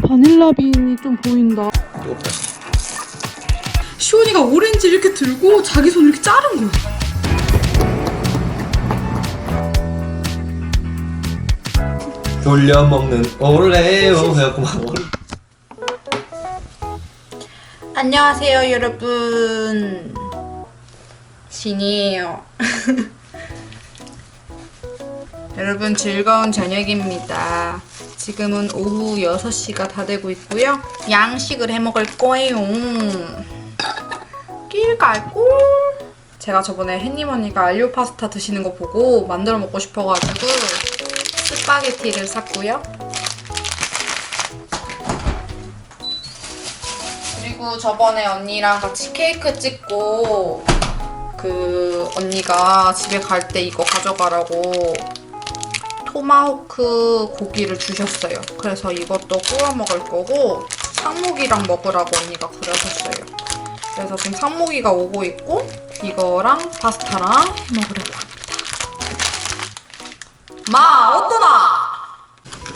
바닐라 빈이 좀 보인다. 시온이가 오렌지 이렇게 들고 자기 손을 이렇게 자른 거야. 돌려 먹는 오레오 해갖고 막 안녕하세요 여러분, 신이에요. 여러분 즐거운 저녁입니다. 지금은 오후 6시가 다 되고 있고요. 양식을 해 먹을 거예요. 낄깔꿀. 제가 저번에 햇님 언니가 알리오 파스타 드시는 거 보고 만들어 먹고 싶어가지고 스파게티를 샀고요. 그리고 저번에 언니랑 같이 케이크 찍고 그 언니가 집에 갈 때 이거 가져가라고 토마호크 고기를 주셨어요. 그래서 이것도 구워 먹을 거고 상무기랑 먹으라고 언니가 그러셨어요. 그래서 지금 상무기가 오고 있고 이거랑 파스타랑 먹으려고 합니다. 마 어떠나?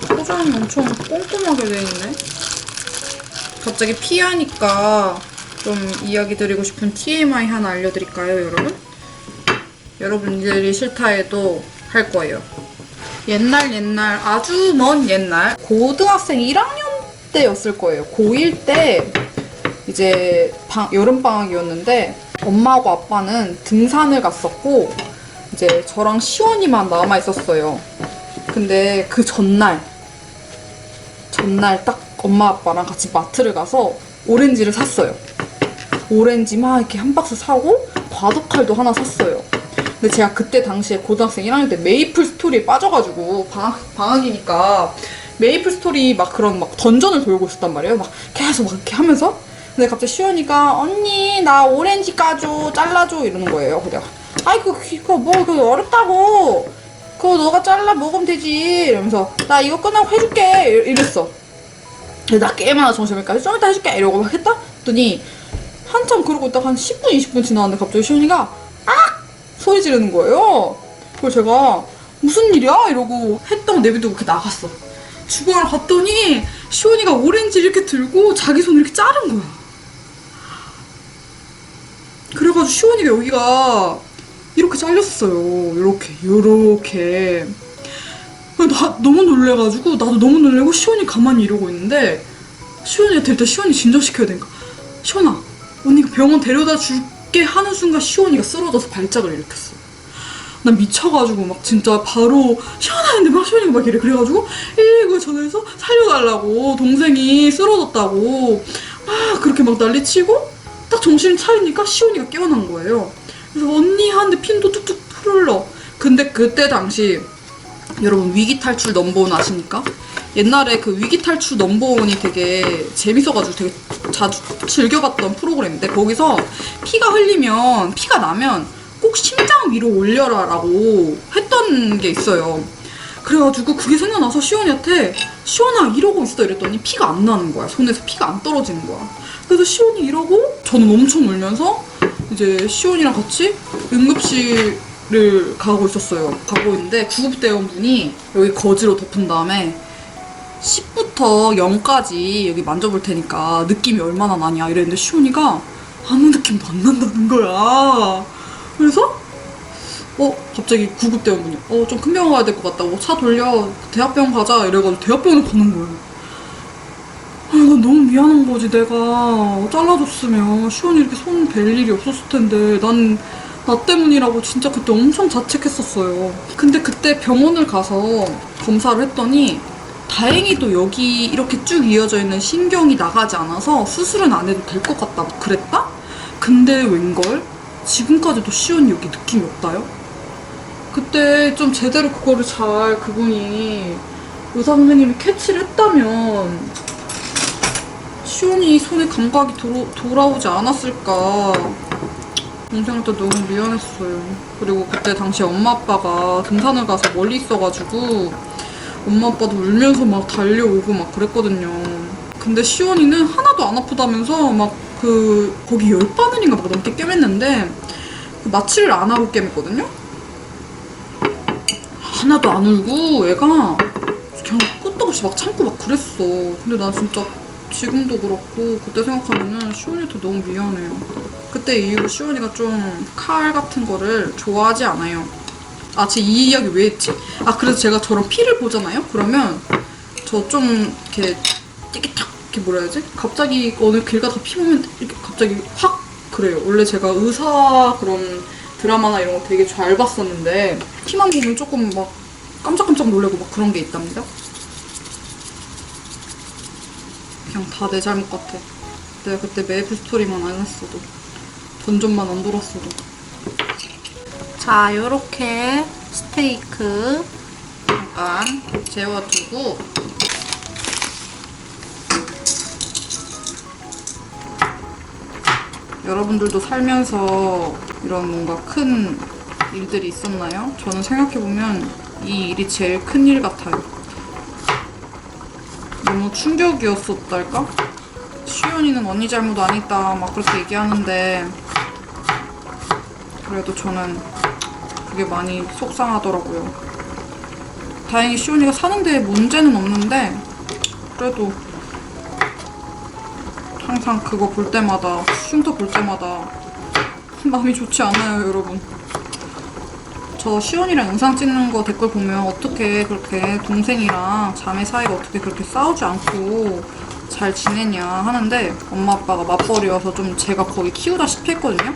포장이 엄청 꼼꼼하게 돼 있네. 갑자기 피하니까 좀 이야기 드리고 싶은 TMI 하나 알려드릴까요, 여러분? 여러분들이 싫다 해도 할 거예요. 옛날 아주 먼 옛날 고등학생 1학년 때였을 거예요. 고1 때 이제 여름방학이었는데 엄마하고 아빠는 등산을 갔었고 이제 저랑 시원이만 남아있었어요. 근데 그 전날 딱 엄마 아빠랑 같이 마트를 가서 오렌지를 샀어요. 오렌지 막 이렇게 한 박스 사고 바둑칼도 하나 샀어요. 근데 제가 그때 당시에 고등학생 1학년 때 메이플 스토리에 빠져가지고 방학이니까 메이플 스토리 막 그런 막 던전을 돌고 있었단 말이에요. 막 계속 막 이렇게 하면서. 근데 갑자기 시원이가 언니 나 오렌지 까줘 잘라줘 이러는 거예요. 그래서 아이 그거 뭐 그거 어렵다고 그거 너가 잘라 먹으면 되지 이러면서 나 이거 끝나고 해줄게 이랬어. 근데 나 게임하나 정신없으니까 좀 이따 해줄게 이러고 막 했다? 했더니 한참 그러고 있다가 한 10분 20분 지나왔는데 갑자기 시원이가 악! 소리 지르는 거예요. 그래서 제가 무슨 일이야? 이러고 했다고 내비두고 이렇게 나갔어. 주방을 갔더니 시원이가 오렌지 이렇게 들고 자기 손을 이렇게 자른 거야. 그래가지고 시원이가 여기가 이렇게 잘렸어요. 요렇게. 나 너무 놀래가지고 나도 너무 놀래고 시원이 가만히 이러고 있는데 시원이가 일단 시원이 진정시켜야 되니까 시원아 언니가 병원 데려다 줄게 하는 순간 시원이가 쓰러져서 발작을 일으켰어. 난 미쳐가지고 막 진짜 바로 시원하는데 막 시원이가 막 이래. 그래가지고 119에 전화해서 살려달라고 동생이 쓰러졌다고 막 그렇게 막 난리치고 딱 정신 차리니까 시원이가 깨어난 거예요. 그래서 언니 하는데 핀도 툭툭 흘러. 근데 그때 당시 여러분 위기탈출 넘버원 아십니까? 옛날에 그 위기탈출 넘버원이 되게 재밌어가지고 되게 자주 즐겨봤던 프로그램인데 거기서 피가 나면 꼭 심장 위로 올려라 라고 했던 게 있어요. 그래가지고 그게 생각나서 시원이한테 시원아 이러고 있어 이랬더니 피가 안 나는 거야. 손에서 피가 안 떨어지는 거야. 그래서 시원이 이러고 저는 엄청 울면서 이제 시원이랑 같이 응급실을 가고 있었어요. 가고 있는데 구급대원분이 여기 거지로 덮은 다음에 10부터 0까지 여기 만져볼 테니까 느낌이 얼마나 나냐 이랬는데 시원이가 아무 느낌도 안 난다는 거야. 그래서 갑자기 구급대원분이 좀 큰 병원 가야 될 것 같다고 차 돌려 대학병원 가자 이래가지고 대학병원을 가는 거예요. 난 너무 미안한 거지. 내가 잘라줬으면 시원이 이렇게 손 벨 일이 없었을 텐데 나 때문이라고 진짜 그때 엄청 자책했었어요. 근데 그때 병원을 가서 검사를 했더니 다행히도 여기 이렇게 쭉 이어져 있는 신경이 나가지 않아서 수술은 안 해도 될 것 같다고 그랬다? 근데 웬걸? 지금까지도 시원이 여기 느낌이 없다요? 그때 좀 제대로 그거를 잘 그분이 의사 선생님이 캐치를 했다면 시원이 손에 감각이 돌아오지 않았을까. 동생한테 너무 미안했어요. 그리고 그때 당시 엄마 아빠가 등산을 가서 멀리 있어가지고 엄마 아빠도 울면서 막 달려오고 막 그랬거든요. 근데 시원이는 하나도 안 아프다면서 막 거기 10바늘인가 막 넘게 꿰맸는데 마취를 안 하고 꿰맸거든요? 하나도 안 울고 애가 그냥 끝도 없이 막 참고 막 그랬어. 근데 난 진짜 지금도 그렇고 그때 생각하면은 시원이한테 너무 미안해요. 그때 이후로 시원이가 좀 칼 같은 거를 좋아하지 않아요. 아, 제 이 이야기 왜 했지? 아, 그래서 제가 저런 피를 보잖아요? 그러면 저 좀 이렇게 띠기탁 이렇게 뭐라 해야지? 갑자기 어느 길 가다 피 보면 이렇게 갑자기 확 그래요. 원래 제가 의사 그런 드라마나 이런 거 되게 잘 봤었는데 피만 보면 조금 막 깜짝깜짝 놀래고 막 그런 게 있답니다. 그냥 다 내 잘못 같아. 내가 그때 메이플 스토리만 안 했어도 던전만 안 돌았어도. 자, 요렇게 스테이크 잠깐 재워두고 여러분들도 살면서 이런 뭔가 큰 일들이 있었나요? 저는 생각해보면 이 일이 제일 큰 일 같아요. 너무 충격이었었달까? 시연이는 언니 잘못 아니다 막 그렇게 얘기하는데 그래도 저는 그게 많이 속상하더라고요. 다행히 시온이가 사는데 문제는 없는데 그래도 항상 그거 볼 때마다 흉터 볼 때마다 마음이 좋지 않아요, 여러분. 저 시온이랑 영상 찍는 거 댓글 보면 어떻게 그렇게 동생이랑 자매 사이가 어떻게 그렇게 싸우지 않고 잘 지내냐 하는데 엄마 아빠가 맞벌이여서 좀 제가 거의 키우다시피 했거든요.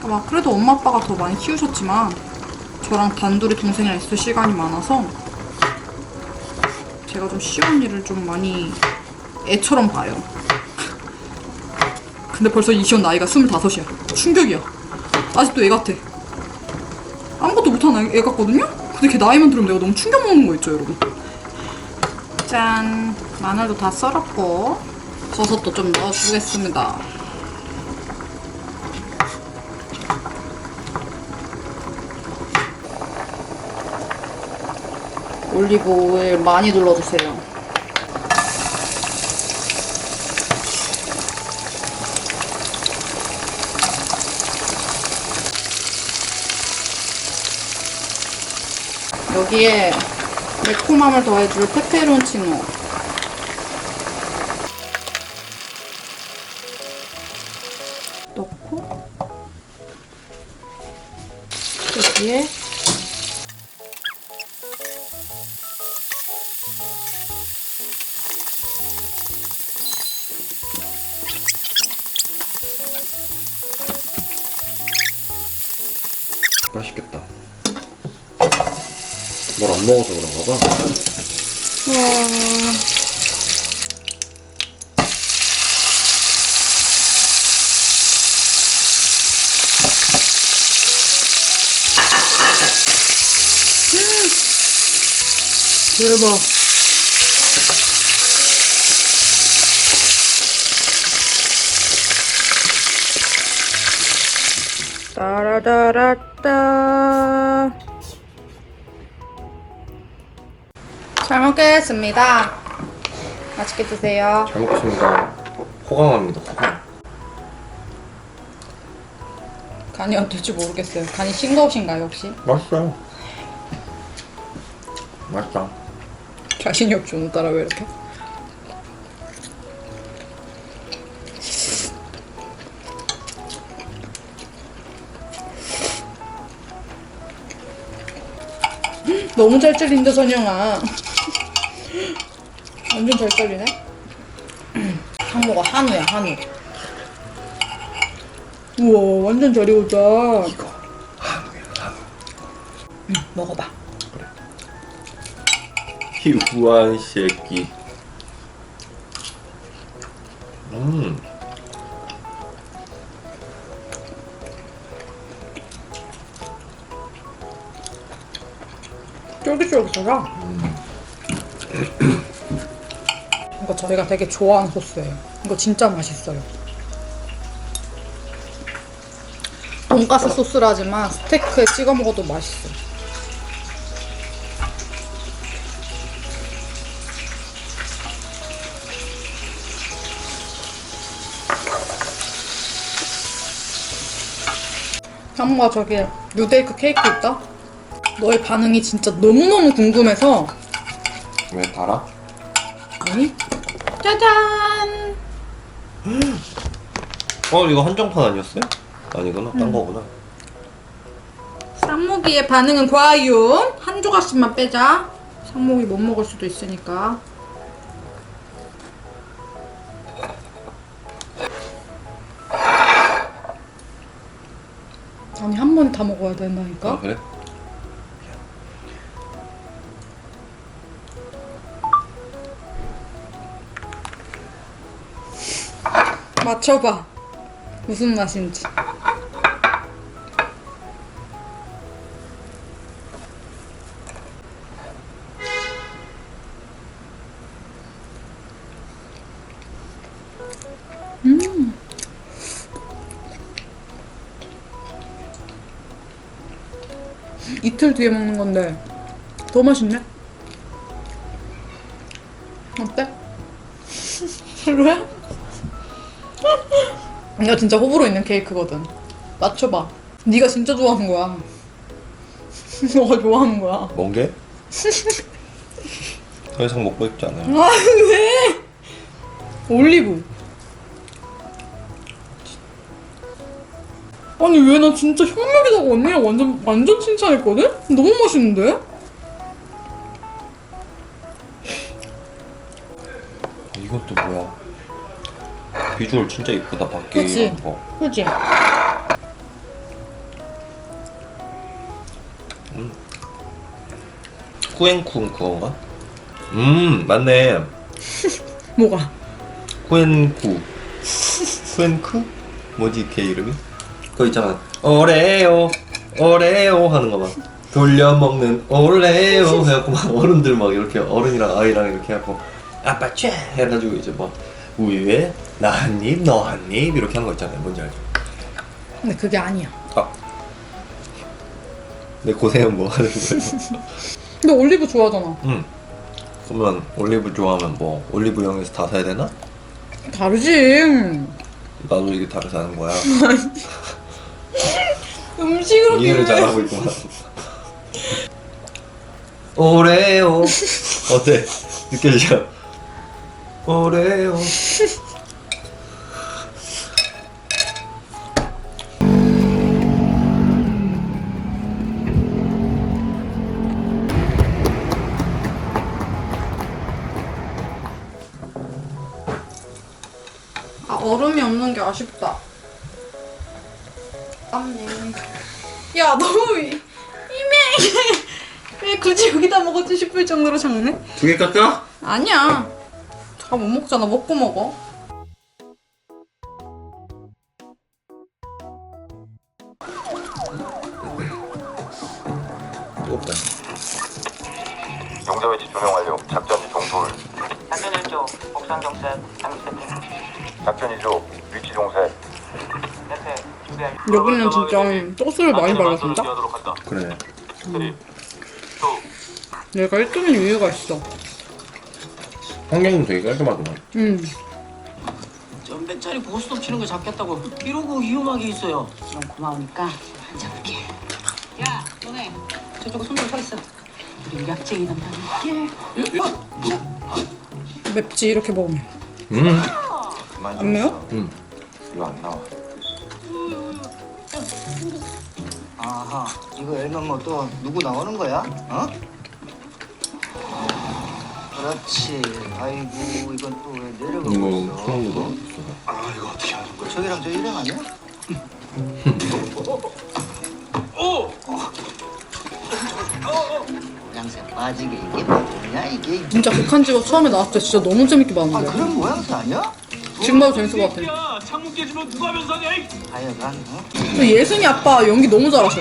막 그래도 엄마 아빠가 더 많이 키우셨지만 저랑 단둘이 동생이랑 있을 시간이 많아서 제가 좀 시온이를 좀 많이 애처럼 봐요. 근데 벌써 이시온 나이가 25이야. 충격이야. 아직도 애 같아. 아무것도 못하는 애 같거든요? 근데 걔 나이만 들으면 내가 너무 충격 먹는 거 있죠, 여러분? 짠! 마늘도 다 썰었고 버섯도 좀 넣어주겠습니다. 올리브 오일 많이 둘러주세요. 여기에 매콤함을 더해줄 페페론치노 넣고 여기에 맛있겠다. 뭘 안 먹어서 그런가 봐. 대박. 따라다라따. 잘 먹겠습니다. 맛있게 드세요. 잘 먹겠습니다. 호강합니다. 호강. 간이 어떨지 모르겠어요. 간이 싱거우신가요, 혹시? 맛있어요. 맛있다. 자신이 없지, 오늘따라 왜 이렇게? 너무 잘 잘린다, 선영아. 완전 잘 잘리네? 상모가 한우야, 한우. 우와, 완전 잘 익었다. 이거 한우야, 한우. 먹어봐. 희후한 새끼. 쫄깃쫄깃하다. 이거 저희가 되게 좋아하는 소스예요. 이거 진짜 맛있어요. 돈가스 소스라지만 스테이크에 찍어 먹어도 맛있어. 한번가 저기 뉴데이크 케이크 있다? 너의 반응이 진짜 너무너무 궁금해서 왜 달아? 아니? 짜잔! 이거 한정판 아니었어요? 아니구나. 딴 거구나. 쌍목이의 반응은 과연 한 조각씩만 빼자. 쌍목이 못 먹을 수도 있으니까. 아니 한 번에 다 먹어야 된다니까? 아, 그래? 맞춰봐. 무슨 맛인지. 이틀 뒤에 먹는 건데 더 맛있네. 어때? 별로야? 이거 진짜 호불호 있는 케이크거든. 맞춰봐. 네가 진짜 좋아하는 거야. 너가 좋아하는 거야. 뭔 게? 더 이상 먹고 싶지 않아요. 아 왜? 올리브. 아니 왜 나 진짜 혁명이다고 언니랑 완전 칭찬했거든? 너무 맛있는데? 이건 또 뭐야? 비주얼 진짜 이쁘다. 밖에 그치? 이런 거. 그지? 쿠앤쿠 그건가? 맞네. 뭐가? 쿠앤쿠. 쿠앤쿠? 뭐지 걔 이름이? 그거 있잖아. 오레오 하는 거 막 돌려 먹는 오레오 해갖고 막 어른들 막 이렇게 어른이랑 아이랑 이렇게 해갖고 아빠 쫙 해가지고 이제 막 우유에 나 한 입 너 한 입 이렇게 한 거 있잖아요. 뭔지 알죠? 근데 그게 아니야. 내 고생은 뭐 하는 거예요? 근데 올리브 좋아하잖아. 그러면 올리브 좋아하면 뭐 올리브영에서 다 사야 되나? 다르지. 나도 이게 다를 사는 거야. 음식으로 이해를 비교해. 잘하고 있구만. 오레오 어때? 느껴지죠? 오레오. 아 얼음이 없는 게 아쉽다. 땀네. 야 너무 이메. 왜 굳이 여기다 먹었지 싶을 정도로 작네? 두 개 깎아? 아니야. 다 못 먹잖아. 먹고 먹어. 뜨겁다. 용자 위치 조명 완료. 작전 2종 돌. 작전 1조, 옥상 경찰, 장비 세팅. 작전 2조 위치 종색. 네트 준비할. 여기는 진짜 소스를 많이 발랐습니다. 그래. 내가 1등인 이유가 있어. 환경은 되게 깔끔하구만. 전배짜리 고스톱 치는 거 잡겠다고 이러고 위험하게 있어요. 그럼 고마우니까 앉아볼게. 야, 너네 저쪽에 손좀 서 있어. 우리 약쟁이 담당할게. 맵지 이렇게 먹으면. 그만 안 매워? 이거 안 나와. 아하, 이거 열면 뭐 또 누구 나오는 거야? 어? 그렇지. 아이고, 이건 또 왜 내려가고 이거 있어? 처음 거. 아 이거 어떻게 하는 거야? 저기랑 저 일행 아니야? 모양새 빠지게 이게 뭐냐 이게? 진짜 극한 직업 처음에 나왔을 때 진짜 너무 재밌게 아 봤는데. 그런 모양새 아니야? 지금 봐도 재밌을 것 같아. 창문 깨지면 누가 면상이야? 하여간 어? 또 예승이 아빠 연기 너무 잘하셔.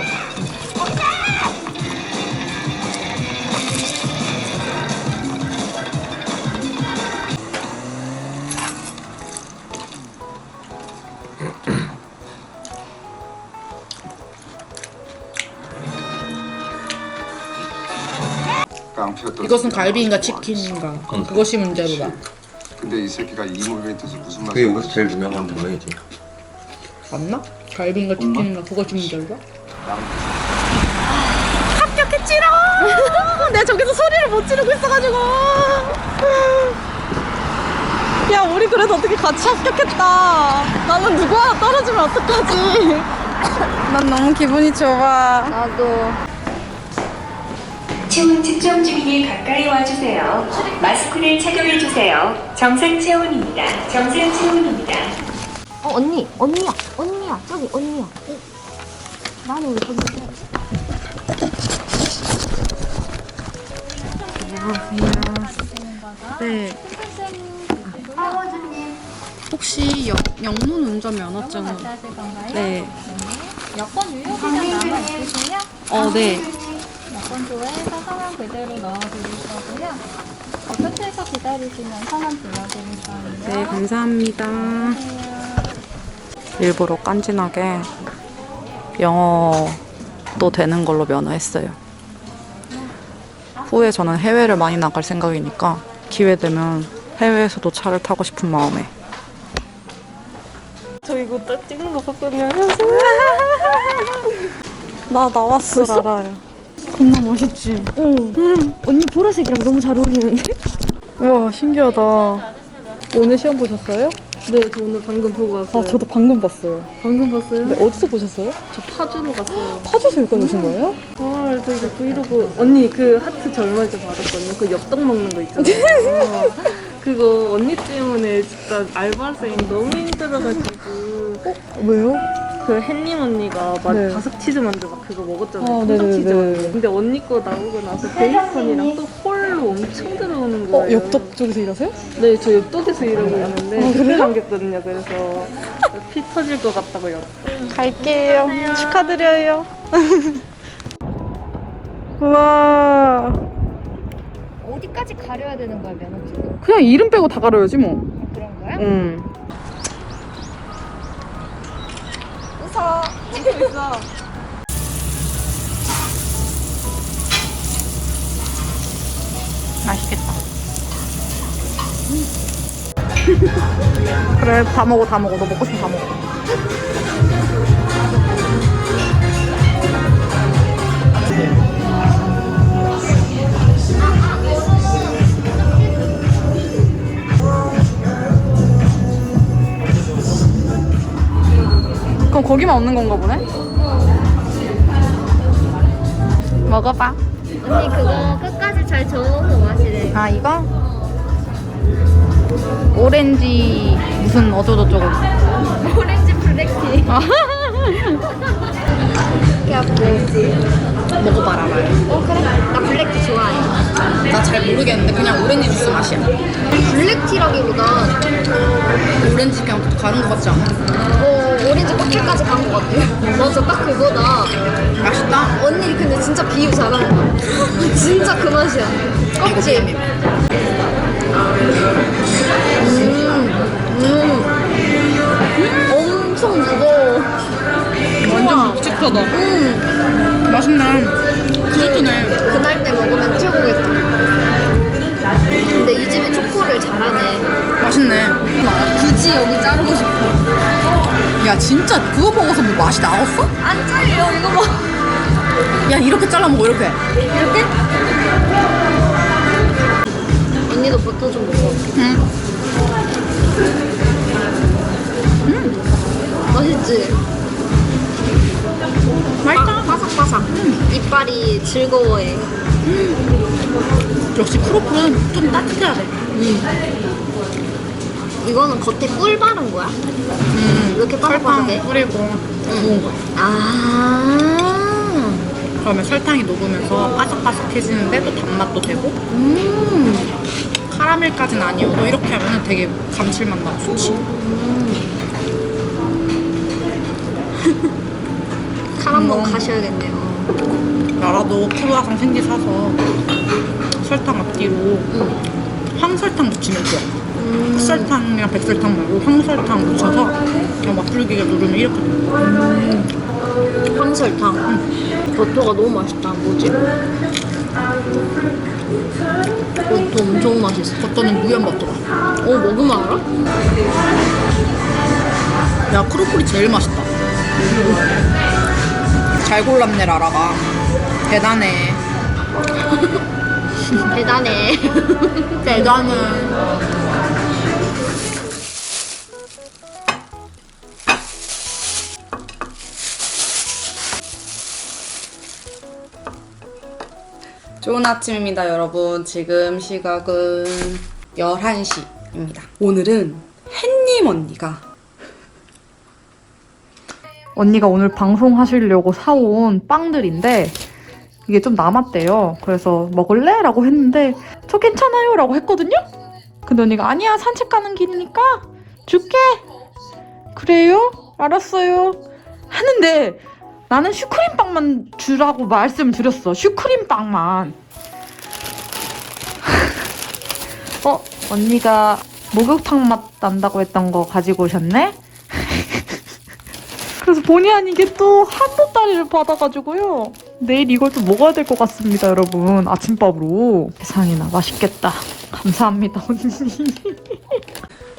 깡패였던 이것은 새끼야. 갈비인가 치킨인가 그것이 문제로다. 근데 이 새끼가 이모멘트에서 무슨 그게 말이야? 여기서 제일 유명한 분명이지. 맞나? 갈비인가 치킨인가 그것이 문제로다. 합격했지롱! 내가 저기서 소리를 못 지르고 있어가지고. 야, 우리 그래도 어떻게 같이 합격했다. 나는 누구 하나 떨어지면 어떡하지? 난 너무 기분이 좋아. 나도. 체온 측정 중이니 가까이 와주세요. 마스크를 착용해주세요. 정상 체온입니다. 정상 체온입니다. 언니야. 저기 언니야. 나는 왜 저기 있어야지? 네. 혹시 영문 운전 면허증은? 네. 여권 유효 기간 남아 있으세요? 네. 여권조에서 성함 그대로 넣어드릴 거고요. 표지에서 기다리시면 성함 불러드릴 거예요. 네, 감사합니다. 일부러 깐진하게 영어도 되는 걸로 면허했어요. 후에 저는 해외를 많이 나갈 생각이니까 기회 되면 해외에서도 차를 타고 싶은 마음에. 저 이거 딱 찍는 거 봤거든요. 나 나왔어. 알아요. 겁나 멋있지? 응. 언니 보라색이랑 너무 잘 어울리는데? 우와, 신기하다. 오늘 시험 보셨어요? 네, 저 오늘 방금 보고 왔어요. 아, 저도 방금 봤어요. 방금 봤어요? 네, 어디서 보셨어요? 저 파주로 갔어요. 파주에서 여기까지 오신 거예요? 아, 저 이거 브이로그 언니 그 하트 저 얼마 전에 받았거든요. 그 엽떡 먹는 거 있잖아요. 그거 언니 때문에 진짜 알바생 너무 힘들어가지고. 왜요? 그 햇님 언니가 막 네. 바삭 치즈 만두 막 그거 먹었잖아요. 아, 통닭 치즈 네네네. 만두. 근데 언니 거 나오고 나서 베이컨이랑 또 홀로 엄청 들어오는 거예요. 엽떡 쪽에서 일하세요? 네, 저 엽떡에서 일하고 있는데 아, 그때 그래요? 남겼거든요. 그래서 피 터질 것 같다고요. 갈게요. 축하드려요. 우와. 어디까지 가려야 되는 거야, 면허증? 그냥 이름 빼고 다 가려야지 뭐. 그런 거야? 응. 웃어. 맛있겠다. 그래, 다 먹어, 다 먹어. 너 먹고 싶으면 다 먹어. 그럼 거기만 없는 건가 보네? 먹어봐. 언니 그거 끝까지 잘 저어서 마시래. 아, 이거? 오렌지 무슨 어쩌고저쩌고. 오렌지 블랙티. 먹어봐라, 말. 그래? 나 블랙티 좋아해. 나 잘 모르겠는데 그냥 오렌지 주스 맛이야. 블랙티라기보다 오렌지 그냥 가는 것 같지 않아? 오렌지 커피까지 간 것 같아. 맞아, 딱 그거다. 맛있다? 언니 근데 진짜 비유 잘한다. 진짜 그 맛이야. 껍질. 엄청 무거워. 완전 묵직하다. 맛있네. 푸드네. 그날 때 먹으면 최고겠다. 근데 이 집이 초코를 잘하네. 맛있네. 굳이 여기 자르고 싶어. 야, 진짜 그거 먹어서 뭐 맛이 나왔어? 안 잘려, 이거 봐. 야, 이렇게 잘라 먹어, 이렇게. 이렇게? 언니도 버터 좀 먹어. 응. 맛있지? 맛있다. 바삭바삭. 이빨이 즐거워해. 역시 크로플은 좀 따뜻해야 돼. 이거는 겉에 꿀 바른 거야? 이렇게 설탕 바삭바삭해? 뿌리고 구운 거야. 아. 그러면 설탕이 녹으면서 바삭바삭해지는데 또 단맛도 되고 카라멜까지는 아니어도 이렇게 하면 되게 감칠맛 나고 좋지. 칼 한번 가셔야겠네요. 나라도 크루아상 생지 사서 설탕 앞뒤로 황설탕 묻히면 좋아. 흑설탕이랑 백설탕 말고 황설탕 묻혀서 그냥 맛불기가 누르면 이렇게 돼. 황설탕. 버터가 너무 맛있다. 뭐지? 버터 엄청 맛있어. 버터는 무염 버터가. 먹으면 알아? 야, 크로플이 제일 맛있다. 잘 골랐네, 라라가. 대단해. 대단해. 대단해. 좋은 아침입니다, 여러분. 지금 시각은 11시입니다. 오늘은 햇님 언니가 오늘 방송하시려고 사온 빵들인데 이게 좀 남았대요. 그래서 먹을래? 라고 했는데 저 괜찮아요 라고 했거든요? 근데 언니가 아니야, 산책 가는 길이니까 줄게. 그래요? 알았어요. 하는데 나는 슈크림빵만 주라고 말씀을 드렸어. 슈크림빵만. 언니가 목욕탕 맛 난다고 했던 거 가지고 오셨네? 그래서 본의 아니게 또 한보따리를 받아가지고요. 내일 이걸 또 먹어야 될 것 같습니다, 여러분. 아침밥으로. 세상에나 맛있겠다. 감사합니다, 언니.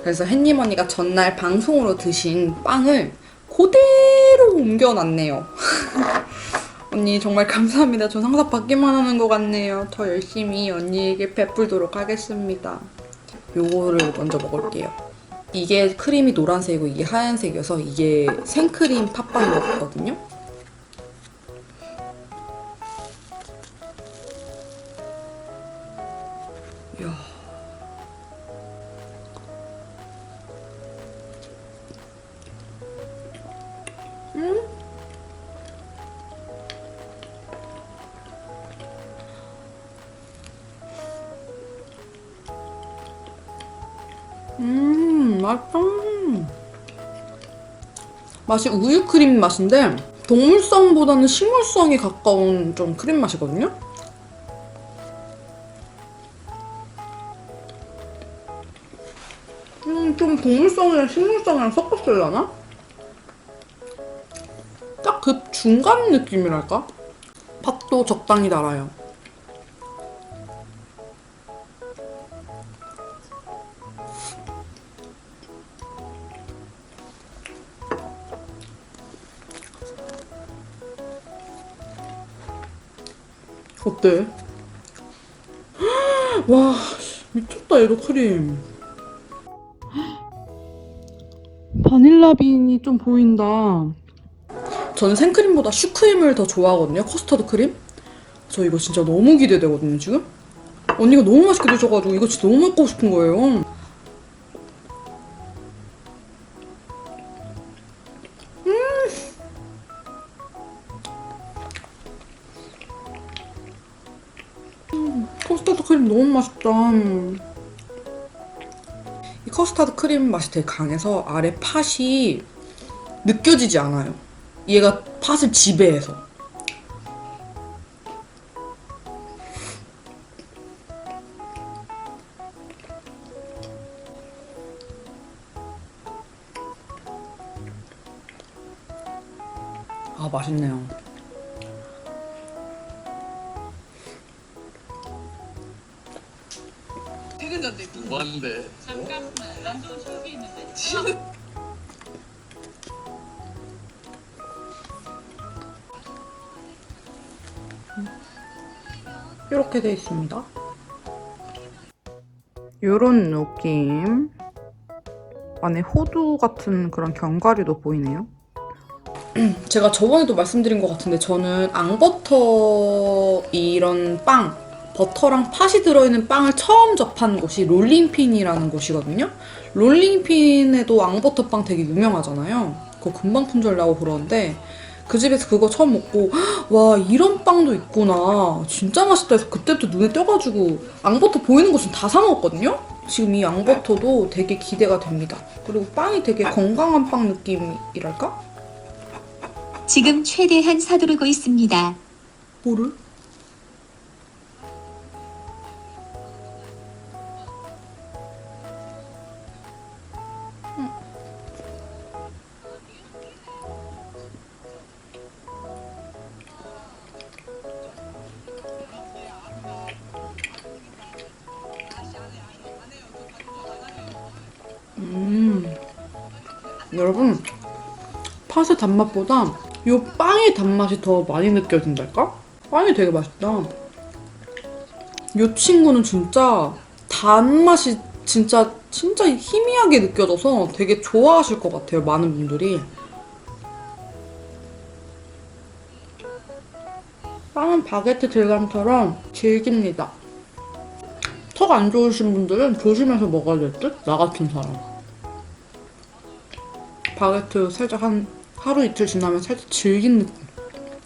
그래서 햇님 언니가 전날 방송으로 드신 빵을 그대로 옮겨놨네요. 언니 정말 감사합니다. 전 항상 받기만 하는 것 같네요. 더 열심히 언니에게 베풀도록 하겠습니다. 요거를 먼저 먹을게요. 이게 크림이 노란색이고 이게 하얀색이어서 이게 생크림 팥빵이었거든요. 이야. 맛있다. 맛이 우유크림 맛인데 동물성보다는 식물성에 가까운 좀 크림 맛이거든요? 좀 동물성이랑 식물성이랑 섞었으려나? 딱 그 중간 느낌이랄까? 팥도 적당히 달아요. 어때? 와, 미쳤다, 얘도 크림. 바닐라빈이 좀 보인다. 저는 생크림보다 슈크림을 더 좋아하거든요, 커스터드 크림. 저 이거 진짜 너무 기대되거든요, 지금. 언니가 너무 맛있게 드셔가지고 이거 진짜 너무 먹고 싶은 거예요. 커스터드 크림 너무 맛있다. 이 커스터드 크림 맛이 되게 강해서 아래 팥이 느껴지지 않아요. 얘가 팥을 지배해서. 아, 맛있네요. 뭔데? 잠깐만, 남도 저기 있는데. 이렇게 돼 있습니다. 요런 느낌. 안에 호두 같은 그런 견과류도 보이네요. 제가 저번에도 말씀드린 것 같은데 저는 앙버터 이런 빵, 버터랑 팥이 들어있는 빵을 처음 접한 곳이 롤링핀이라는 곳이거든요. 롤링핀에도 앙버터빵 되게 유명하잖아요. 그거 금방 품절나고 그러는데 그 집에서 그거 처음 먹고 와, 이런 빵도 있구나, 진짜 맛있다 해서 그때부터 눈에 띄어가지고 앙버터 보이는 곳은 다 사 먹었거든요. 지금 이 앙버터도 되게 기대가 됩니다. 그리고 빵이 되게 건강한 빵 느낌이랄까? 지금 최대한 서두르고 있습니다. 뭐를? 여러분, 팥의 단맛보다 이 빵의 단맛이 더 많이 느껴진달까? 빵이 되게 맛있다. 이 친구는 진짜 단맛이 진짜 희미하게 느껴져서 되게 좋아하실 것 같아요, 많은 분들이. 빵은 바게트 질감처럼 질깁니다. 턱 안 좋으신 분들은 조심해서 먹어야 될 듯? 나 같은 사람. 바게트 살짝 한 하루 이틀 지나면 살짝 질긴 느낌.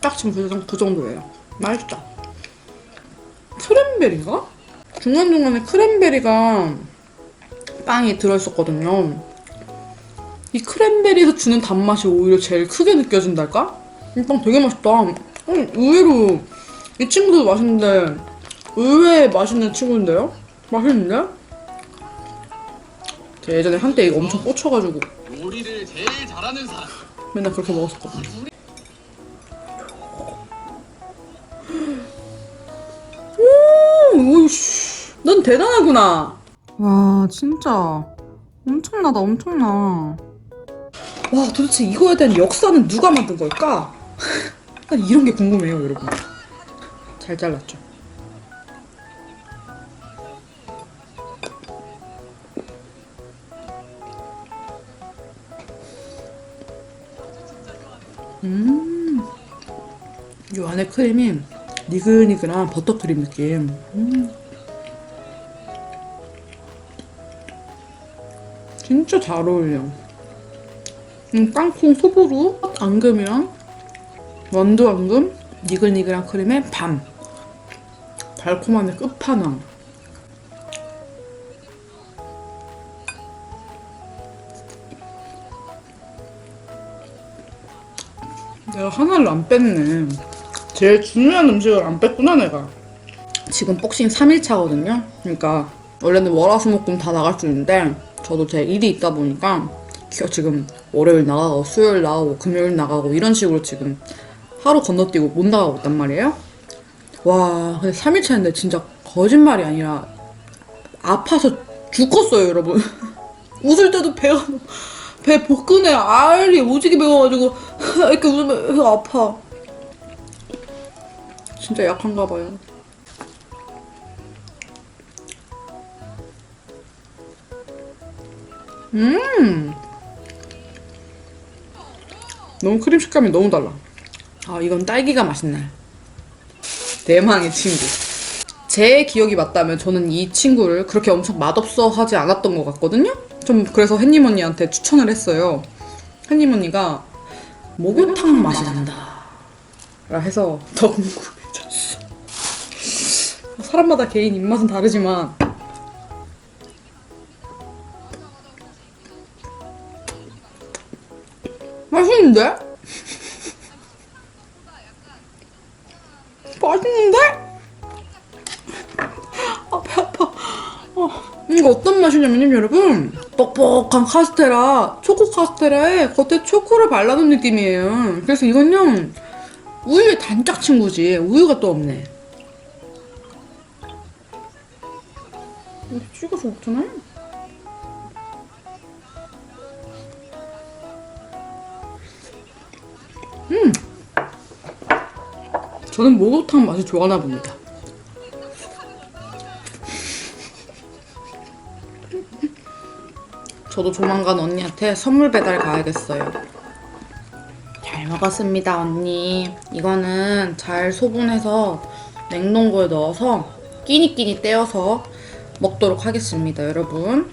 딱 지금 그 정도예요. 맛있다. 크랜베리가? 중간중간에 크랜베리가 빵에 들어있었거든요. 이 크랜베리에서 주는 단맛이 오히려 제일 크게 느껴진달까? 이 빵 되게 맛있다. 의외로 이 친구도 맛있는데 의외에 맛있는 친구인데요? 맛있는데? 제가 예전에 한때 이거 엄청 꽂혀가지고 요리를 제일 잘하는 사람. 맨날 그렇게 먹었었거든요. 오, 오이씨, 넌 대단하구나. 와, 진짜 엄청나다, 엄청나. 와, 도대체 이거에 대한 역사는 누가 만든 걸까? 난 이런 게 궁금해요, 여러분. 잘 잘랐죠? 이 안에 크림이 니글니글한 버터크림 느낌. 진짜 잘 어울려. 땅콩 소보루, 앙금이랑 완두 앙금, 니글니글한 크림의 밤. 달콤함의 끝판왕. 내가 하나를 안 뺐네. 제일 중요한 음식을 안 뺐구나, 내가. 지금 복싱 3일차거든요. 그러니까 원래는 월화수목금 다 나갈 수 있는데 저도 제 일이 있다 보니까 지금 월요일 나가고 수요일 나가고 금요일 나가고 이런 식으로 지금 하루 건너뛰고 못 나가고 있단 말이에요. 와, 근데 3일차인데 진짜 거짓말이 아니라 아파서 죽겠어요, 여러분. 웃을 때도 배 복근에 알이 오지게 배워가지고 이렇게 웃으면 배가 아파. 진짜 약한가 봐요. 너무 크림 식감이 너무 달라. 아, 이건 딸기가 맛있네. 대망의 친구. 제 기억이 맞다면 저는 이 친구를 그렇게 엄청 맛없어 하지 않았던 것 같거든요? 좀 그래서 햇님 언니한테 추천을 했어요. 햇님 언니가 목욕탕 맛이 난다 라 해서 더 궁금해졌어. 사람마다 개인 입맛은 다르지만 맛있는데? 맛있는데? 아, 배 아파. 이거 어떤 맛이냐면요, 여러분. 뻑뻑한 카스테라, 초코 카스테라에 겉에 초코를 발라놓은 느낌이에요. 그래서 이건요, 우유의 단짝 친구지. 우유가 또 없네. 이렇게 찍어서 먹잖아요. 저는 목욕탕 맛이 좋아하나 봅니다. 저도 조만간 언니한테 선물 배달 가야겠어요. 잘 먹었습니다, 언니. 이거는 잘 소분해서 냉동고에 넣어서 끼니끼니 떼어서 먹도록 하겠습니다, 여러분.